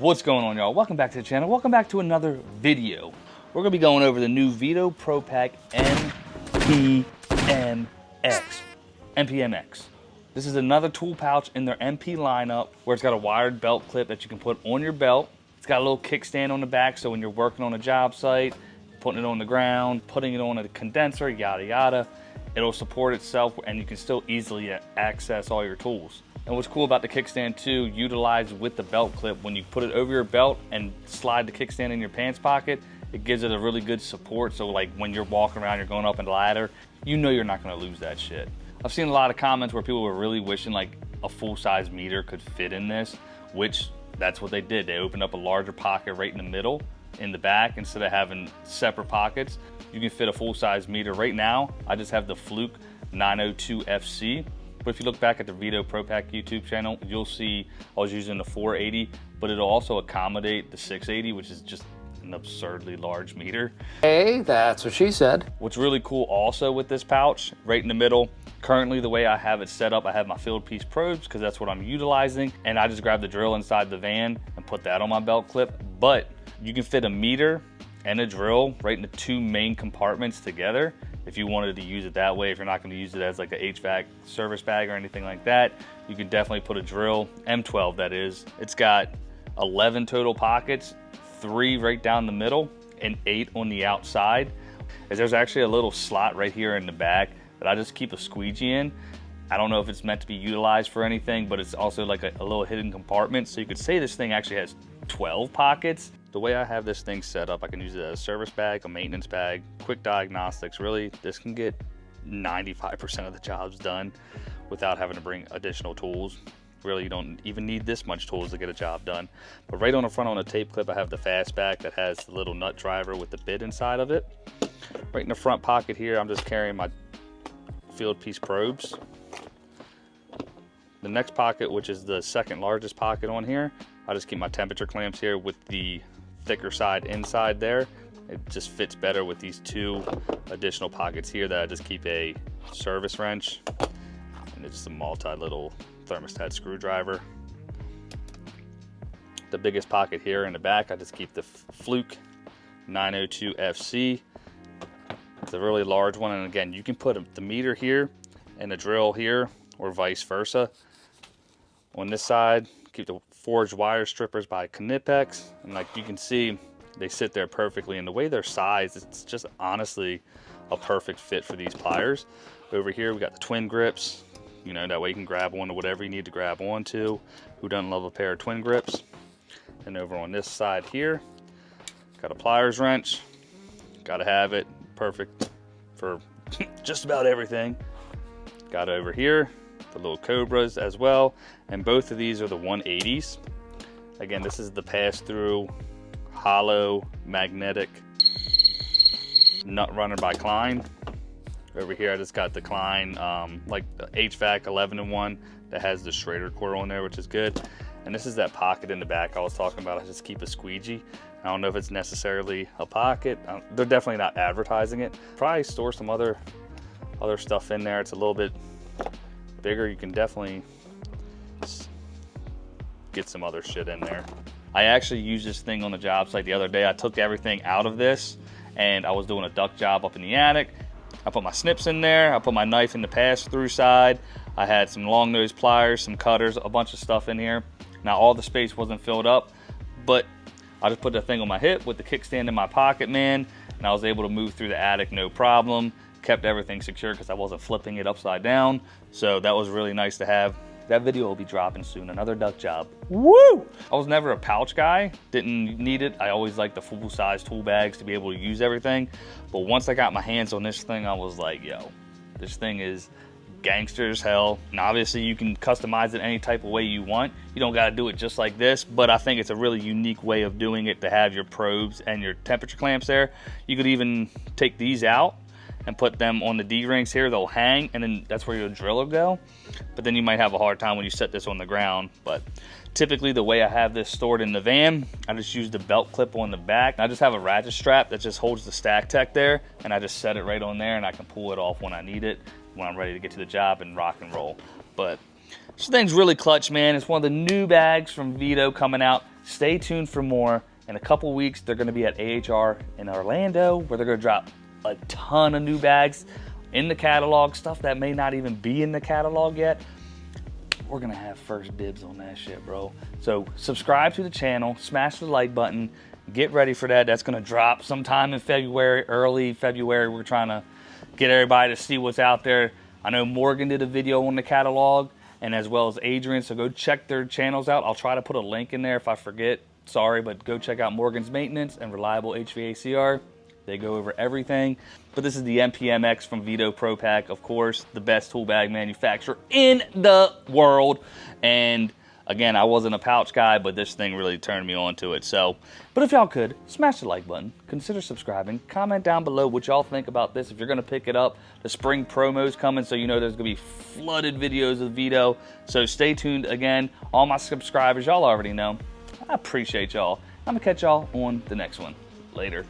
What's going on, y'all? Welcome back to the channel. Welcome back to another video. We're gonna be going over the new Veto Pro Pac MPMX. MPMX. This is another tool pouch in their MP lineup where it's got a wired belt clip that you can put on your belt. It's got a little kickstand on the back, so when you're working on a job site, putting it on the ground, putting it on a condenser, yada yada, it'll support itself and you can still easily access all your tools. And what's cool about the kickstand too, utilized with the belt clip, when you put it over your belt and slide the kickstand in your pants pocket, it gives it a really good support. So like when you're walking around, you're going up in the ladder, you know you're not gonna lose that shit. I've seen a lot of comments where people were really wishing like a full-size meter could fit in this, which that's what they did. They opened up a larger pocket right in the middle, in the back, instead of having separate pockets. You can fit a full-size meter. Right now, I just have the Fluke 902 FC. But if you look back at the Veto Pro Pac YouTube channel, you'll see I was using the 480, but it'll also accommodate the 680, which is just an absurdly large meter. Hey, that's what she said. What's really cool also with this pouch, right in the middle, currently the way I have it set up, I have my Fieldpiece probes because that's what I'm utilizing, and I just grab the drill inside the van and put that on my belt clip. But you can fit a meter and a drill right in the two main compartments together if you wanted to use it that way. If you're not going to use it as like a HVAC service bag or anything like that, you can definitely put a drill, M12 that is. It's got 11 total pockets, 3 right down the middle and 8 on the outside. As there's actually a little slot right here in the back that I just keep a squeegee in. I don't know if it's meant to be utilized for anything, but it's also like a little hidden compartment. So you could say this thing actually has 12 pockets. The way I have this thing set up, I can use it as a service bag, a maintenance bag, quick diagnostics. Really, this can get 95% of the jobs done without having to bring additional tools. Really, you don't even need this much tools to get a job done. But right on the front on the tape clip, I have the fastback that has the little nut driver with the bit inside of it. Right in the front pocket here, I'm just carrying my Fieldpiece probes. The next pocket, which is the second largest pocket on here, I just keep my temperature clamps here with the thicker side inside there. It just fits better with these 2 additional pockets here that I just keep a service wrench and it's just a multi-little thermostat screwdriver. The biggest pocket here in the back, I just keep the Fluke 902 FC. It's a really large one, and again, you can put the meter here and the drill here or vice versa. On this side, keep the forged wire strippers by Knipex, and like you can see, they sit there perfectly, and the way they're sized, it's just honestly a perfect fit for these pliers. Over here we got the twin grips, you know, that way you can grab onto whatever you need to grab onto. Who doesn't love a pair of twin grips? And over on this side here, got a pliers wrench. Gotta have it, perfect for just about everything. Got over here the little cobras as well, and both of these are the 180s. Again, this is the pass-through hollow magnetic nut runner by Klein. Over here I just got the Klein like the HVAC 11-in-1 that has the Schrader coil on there, which is good. And this is that pocket in the back I was talking about. I just keep a squeegee. I don't know if it's necessarily a pocket. They're definitely not advertising it. Probably store some other stuff in there. It's a little bit bigger. You can definitely get some other shit in there. I actually used this thing on the job site the other day. I took everything out of this and I was doing a duct job up in the attic. I put my snips in there. I put my knife in the pass-through side. I had some long nose pliers, some cutters, a bunch of stuff in here. Now all the space wasn't filled up, but I just put the thing on my hip with the kickstand in my pocket, man, and I was able to move through the attic no problem. Kept everything secure because I wasn't flipping it upside down. So that was really nice to have. That video will be dropping soon, another duct job. Woo! I was never a pouch guy, didn't need it. I always liked the full-size tool bags to be able to use everything. But once I got my hands on this thing, I was like, yo, this thing is gangster as hell. And obviously you can customize it any type of way you want. You don't gotta do it just like this, but I think it's a really unique way of doing it to have your probes and your temperature clamps there. You could even take these out and put them on the D-rings here. They'll hang, and then that's where your drill will go. But then you might have a hard time when you set this on the ground. But typically the way I have this stored in the van, I just use the belt clip on the back. I just have a ratchet strap that just holds the stack tech there, and I just set it right on there, and I can pull it off when I need it, when I'm ready to get to the job and rock and roll. But This thing's really clutch, man. It's one of the new bags from Veto coming out. Stay tuned for more. In a couple weeks, they're gonna be at AHR in Orlando, where they're gonna drop a ton of new bags in the catalog, stuff that may not even be in the catalog yet. We're gonna have first dibs on that shit, bro. So subscribe to the channel, smash the like button, get ready for that. That's gonna drop sometime in February, early February. We're trying to get everybody to see what's out there. I know Morgan did a video on the catalog, and as well as Adrian, so go check their channels out. I'll try to put a link in there if I forget. Sorry, but go check out Morgan's Maintenance and Reliable HVACR. They go over everything. But this is the MPMX from Veto Pro Pac, of course, the best tool bag manufacturer in the world. And again, I wasn't a pouch guy, but this thing really turned me on to it. So, but if y'all could, smash the like button, consider subscribing, comment down below what y'all think about this. If you're gonna pick it up, the spring promo's coming, so you know there's gonna be flooded videos of Veto. So stay tuned. Again, all my subscribers, y'all already know. I appreciate y'all. I'm gonna catch y'all on the next one. Later.